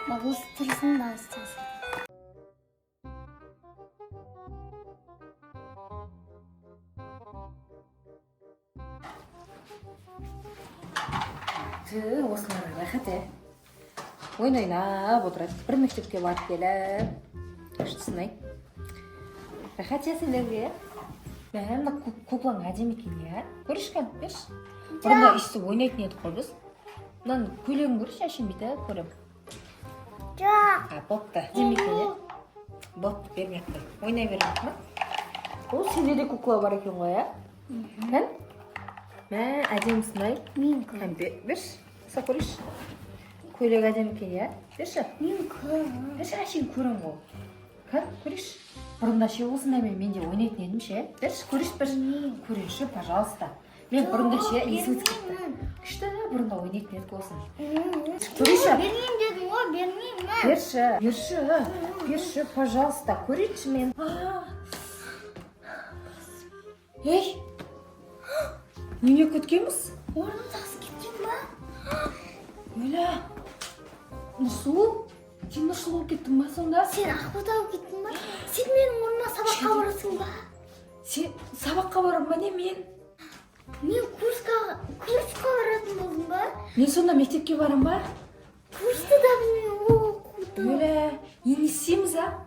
Ыстырсын да ыстырсын. Осылар рахат ойнап отырады. Бір мектепке барып келіп, шытсынай. Рахат сендерге. Мына куклаң әдемі екен, иә? Көрішкен, берші. Бұрында үстіп ойнайтын едік қой біз. Мынаны көйлегін көрші, әшейін бүйтіп көрем. Жоқ. Бопты. Әдемі екен, иә? Бопты, бермей қой. Ойнай бермек ма? Ол сенде де кукла бар екен ғой, иә? Кән? Мә, әдемісін ай. Мен көрем. Берші, са көрші. Көйлек әдемі екен, иә? Берші. Мен көрем. Берші, әшейін көрем ғой. Кән, көрші. Бұрында ше осындай мен де ойнайтын едім ше. Берші, көрші бір. Көрші, пожалуйста. Мен бұрында ше есіңіз кетті. Күшті бұрында ойнайтын едік осын. Көрші. Бермеймін дедің ғой, бермеймін. Берші, пожалуйста. Көрейінші мен. Ей, нене көткеміз? Орнымыз асы кеткен ба? Өлі. Нұрсұлу? Сен Нұрсұлу кеттің ба сонда? Сен Ақбота алып кеттің ба? Сен менің орныма сабаққа барасың ба? Сен сабаққа барам ба не мен? Мен курсқа баратын болдым ба? Мен сонда мектепке барам ба? Курсты да білмеймін оқуды. Өлі, енді істейміз, а?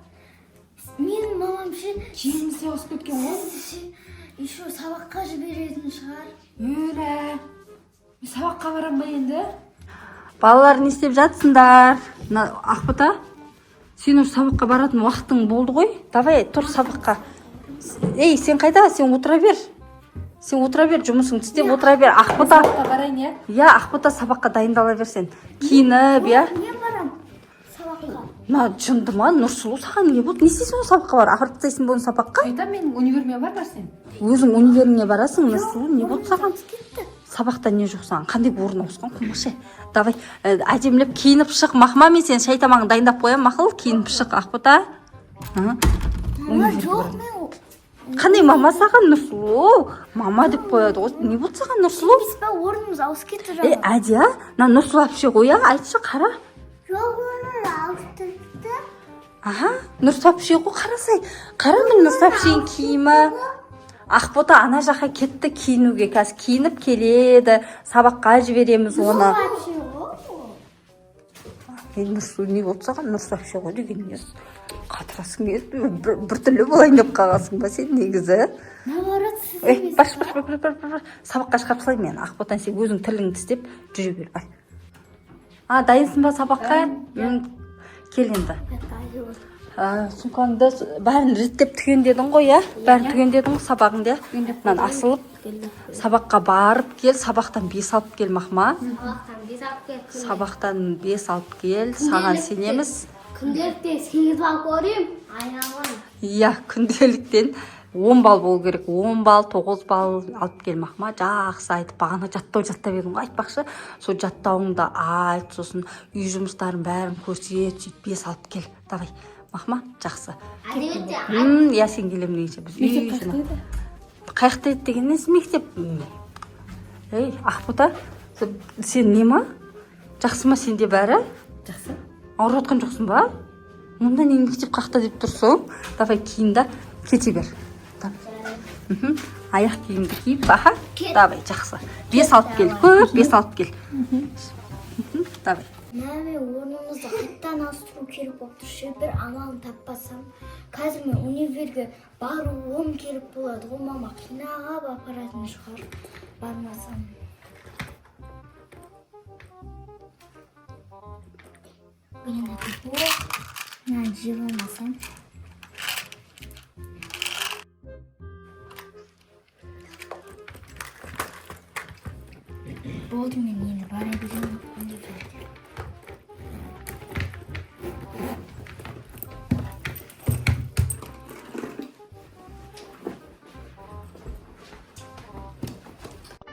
Менің мамам ше Киіміміз де ауысып кеткен ғой. сізді еще сабаққа жіберетін шығар. Өлі, мен сабаққа барам ба енді? Балалар не істеп жатсыңдар? Ақбота, сен уже сабаққа баратын уақытың болды ғой. Давай, тұр сабаққа. Ей, сен қайда? Сен отыра бер. Жұмысыңды істеп отыра бер. Ақбота. Сабаққа барайын, иә? Иә, Ақбота сабаққа дайындала берсен. Киініп, иә? Мен барам сабаққа. Жынды ма? Нұрсұлу, саған не болды? Не істейсің ол сабаққа бар? Ақыртыстайсың бұл сабаққа? Қайда менің универіме бар сен? Өзің универіңе барасың, Нұрсұлу, не болды саған? Сабақта не жоқ саған? Қандай орын ауысқан қумашы? Давай, әдемілеп киініп шық. Махма, мен сен шай тамағын дайындап қоям, мақұл? Киініп шық, Ақбота. Мама, жоқ, мен Қандай мама саған, Нұрсұлу? Мама деп қояды ғой. Не болды саған, Нұрсұлу? біз ба орнымыз ауысып кетті жаңа. Әдия, Нұрсұлу әпше қоя, айтшы, қара. Жоқ, оны ауыстырды. Аха, Нұрсұлу әпше қой, қарасай. Қара мен Нұрсұлу әпшенің киімі. Ақбота ана жаққа кетті киінуге, қазір киініп келеді, сабаққа жібереміз оны. Нұрсұлу, не болды саған, Нұрсұлу әпше ғой деген не? Қатырасың, бір түрлі болайын деп қалғасың ба сен негізі? Наоборот, сіз Баш, сабаққа шығарып салайын мен. Ақботан, сен өзің тіліңді істеп жүре бер, бай. Дайынсың ба сабаққа? Кел енді. Сумкаңды бәрін реттеп түгендедің ғой, иә? Бәрін түгендедің ғой сабағыңды, иә? Мынаны асылып, сабаққа барып кел, сабақтан 5 алып кел, Махма. Сабақтан 5 алып кел, саған сенеміз. Күнделікте 8 балл көрем, айналман. Иә, күнделіктен 10 балл болу керек, 10 балл, 9 балл алып кел, Махма. Жақсы айтып, бағана жаттап едің ғой, айтпақшы. Сол жаттауыңды айт, сосын үй жұмыстарын бәрін көрсет, сөйт 5 алып кел. Давай, Махма, жақсы. Иә, сен келем дегенше біз үй жұмыс. Қаяқтайды деген несі мектеп? Ей, Ақбота, сен не ма? Жақсы ма сенде бәрі? Жақсы. Ауырып жатқан жоқсың ба? Онда не мектеп қақта деп тұрсың? Давай киін да кете бер. Аяқ киімді киіп, аха. Давай, жақсы. 5 алып кел, көп 5 алып кел. Давай. Мәме, орнымызды қайттан ауыстыру керек болып тұр. Бір амалын таппасам, қазір мен универге баруым керек болады ғой, мама қинағап апаратын шығар. Бармасам. Енді мына жығылмасам. Болды, мен енді бара беремін универге.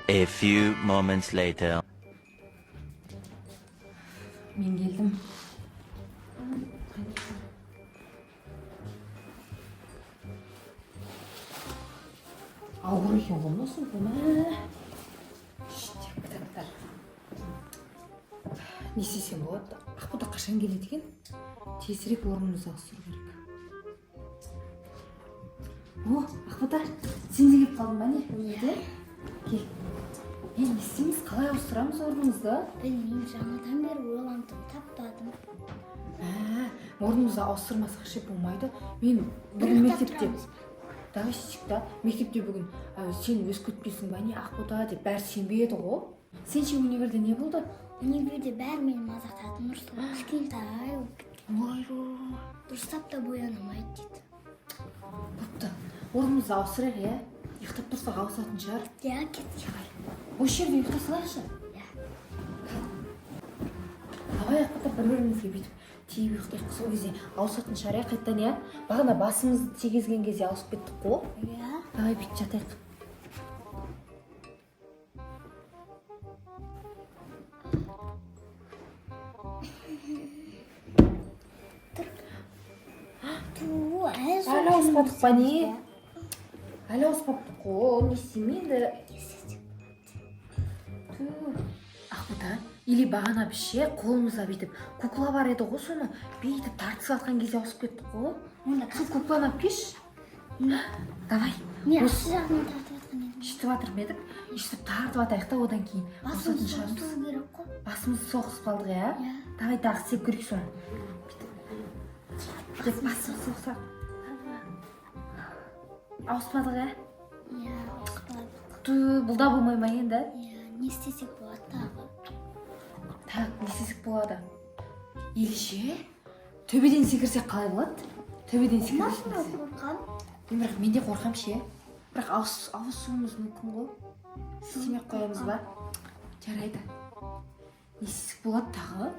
A few moments later. Мен келдім. Ауыр екен болмасын бұны. Не істесем болады? Ақбота қашан келеді екен? Тезірек орнымызға ауыстыру керек. О, Ақбота, сен де келіп қалдың ба не? Өнерде? Кел. Не істейміз? Қалай ауыстырамыз орнымызды? Білмеймін, жаңадан бері ойландым, таппадым. Орнымызды ауыстырмасақ ше болмайды. Мен бүгін мектепте... Давай шешік та, мектепте бүгін сен өз күтпейсің ба не Ақбота деп бәрі сенбеді ғой. Сен ше универде не болды? Универде бәрі мені мазақтады, Нұрсұлу кішкентай болып кеткен. Ойру. Дұрыстап та боянамайды дейді. Бопты. Орнымызды ауыстырайық, иә? Ұйықтап тұрсақ ауысатын шығар. Иә, кетті. Осы жерде ұйықтай салайықшы. Давай Ақбота бір-бірімізге бүйтіп тиіп ұйықтайық, сол кезде ауысатын шығар, иә? Қайттан, иә? Бағана басымызды тигізген кезде ауысып кеттік қой. Иә. Давай бүйтіп жатайық. Әлі ауыспадық па не? Әлі ауыспадық қой, не істеймейді? Ақбота, или бағана біз ше қолымызда бүйтіп кукла бар еді ғой, соны бүйтіп тартысып жатқан кезде ауысып кеттік қой. Сол кукланы алып келші. Давай. Не осы жағынан тартып жатқан едім. Шытып жатыр ма едік? Шытып тартып жатайық та, одан кейін ауысатын шығармыз. Басымыз керек қой. Басымызды соғысып қалдық, иә? Иә. Давай тағы істеп көрейік соны. Басымызды соғысақ. Ауыспадық, иә? Иә, ауыспадық. Бұл да болмай ма енді? Иә, не істесек болады тағы? Так, не істесек болады? Или ше төбеден секірсек қалай болады? Төбеден секірсек. Машина қорқам. Мен де қорқам ше. Бірақ ауысуымыз мүмкін ғой. Істемей қоямыз ба? Жарайды. Не істесек болады тағы?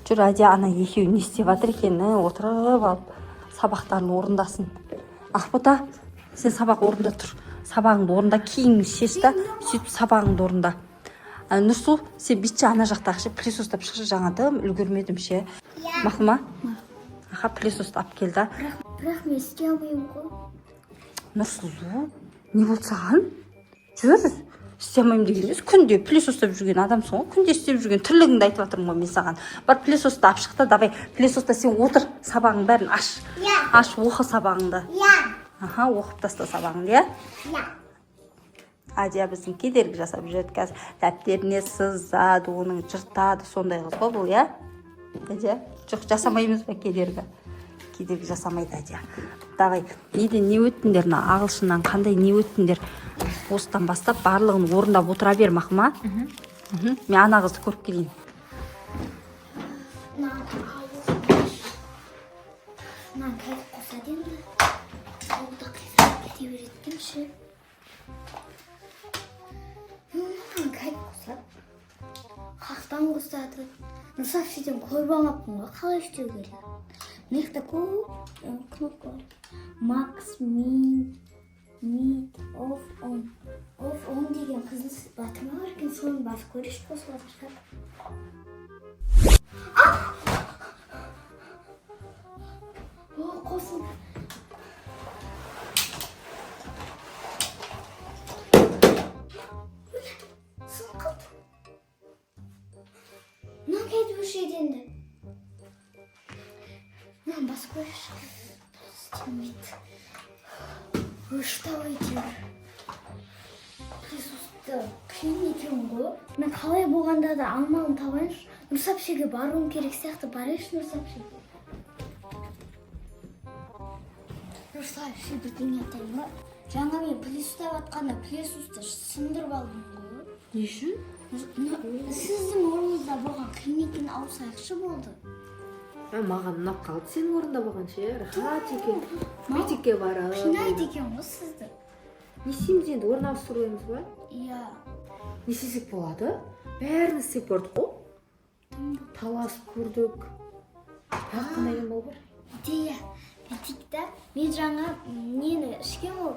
Жүр, Адия ана екеуі не істеп жатыр екені отырып алып сабақтарын орындасын. Ақбота, сен сабақ орында тұр. Сабағыңды орында, киіміңді шеш та, сөйтіп сабағыңды орында. Нұрсұлу, сен бүйтші ана жақтағы ше пылесостап шықшы, жаңадым, үлгермедім ше. Мақұл ма? Аха, пылесосты алып келді. Бірақ мен істей алмаймын ғой. Нұрсұлу, не болды саған? Жүр, істей алмаймын деген емес, күнде пылесостап жүрген адамсың ғой, күнде істеп жүрген тірлігіңді айтып жатырмын ғой мен саған. Бар пылесосты алып шық та, давай, пылесоста сен отыр, сабағың бәрін аш. Аш, оқы сабағыңды. Аха, оқып таста сабағыңды, иә? Адия біздің кедергі жасап жүреді қазір. Дәптеріне сызады, оның жыртады, сондай қыз ғой бұл, иә? Адия, жоқ, жасамаймыз ба кедергі? Кедергі жасамайды Адия. Давай, неден не өттіңдер, ағылшыннан қандай не өттіңдер? Осыдан бастап барлығын орындап отыра бер, мақұл ма? Мен ана қызды көріп келейін. Мынаны кәдіп қосады енді. Олда қисап кете береткен ше. Мынаны кәдіп қосады. Қақтан қосады. Нұрсап шеден көріп алмаппын ғой, қалай істеу керек? Мына жақта көп кнопка бар. Max, Meet, Off, On. Off, On деген қызыл батырма бар екен, соны басып көріш қосылады шығар. О, қосын. Сын қалды. Мынаны қайда өшеді енді? Мынаны басып көріш. Істемейді. Өшті әйтеуір. Присутты қиын екен ғой. Мен қалай болғанда да алмағын табайыншы. Нұрсап шеге баруым керек сияқты, барайыншы Нұрсап шеге. Нұрсап ше бірдеңе айтайын ба? Жаңа мен пілес ұстап атқанда пілесусты сындырып алдым ғой. Не үшін? Сіздің орныңызда болған қиын екен, ауысайықшы болды. Маған ұнап қалды сенің орында болған ше. Рахат екен. Мектепке барып. Қинайды екен ғой сізді. Не істейміз енді, орын ауыстыруымыз ба? Иә. Не істесек болады? Бәрін істеп көрдік қой. Таласып көрдік. Тағы қандай демал бар? Идея. Бүйтейік та, мен жаңа нені ішкен ол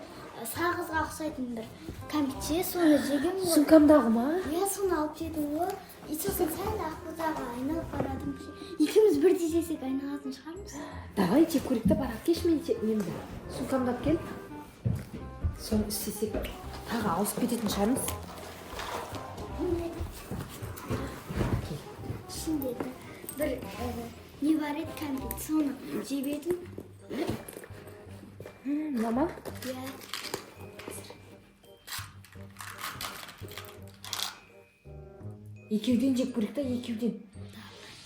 сағызға ұқсайтын бір кәмпитше, соны жеген ғой. Сумкамдағы ма? Иә, соны алып жедім ғой. Сосын сәл Ақботаға айналып барадым. Екеуміз бірдей жесек айналатын шығармыз. Давай жеп көрейік та, барып кеш мен сумкамды алып кел. Соны істесек тағы ауысып кететін шығармыз. Ішіндегі бір не бар еді кәмпит соны жеп едім. Мама? Иә. Екеуден жеп көрейік та, екеуден.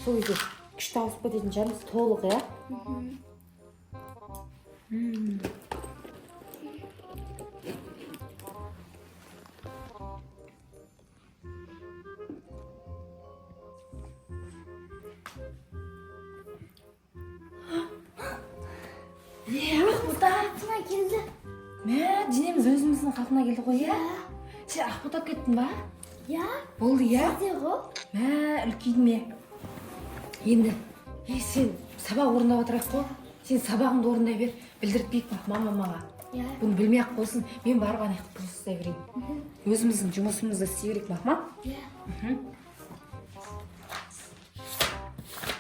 Сол кезде күшті ауыспа дейтін шығармыз, толық, иә? Қалпына келді. Мә, денеміз өзіміздің қалпына келді ғой, иә? Сен ақботап кеттің ба? Иә. Болды, иә? Де ғой. Мә, үлкейді ме? Енді, сен сабақ орындап отырайық қой. Сен сабағыңды орындай бер, білдіртпейік мамаға. Иә. Бұны білмей ақ қойсын, мен барып ана қыз ұстай берейін. Өзіміздің жұмысымызды істей берейік, мама. Иә.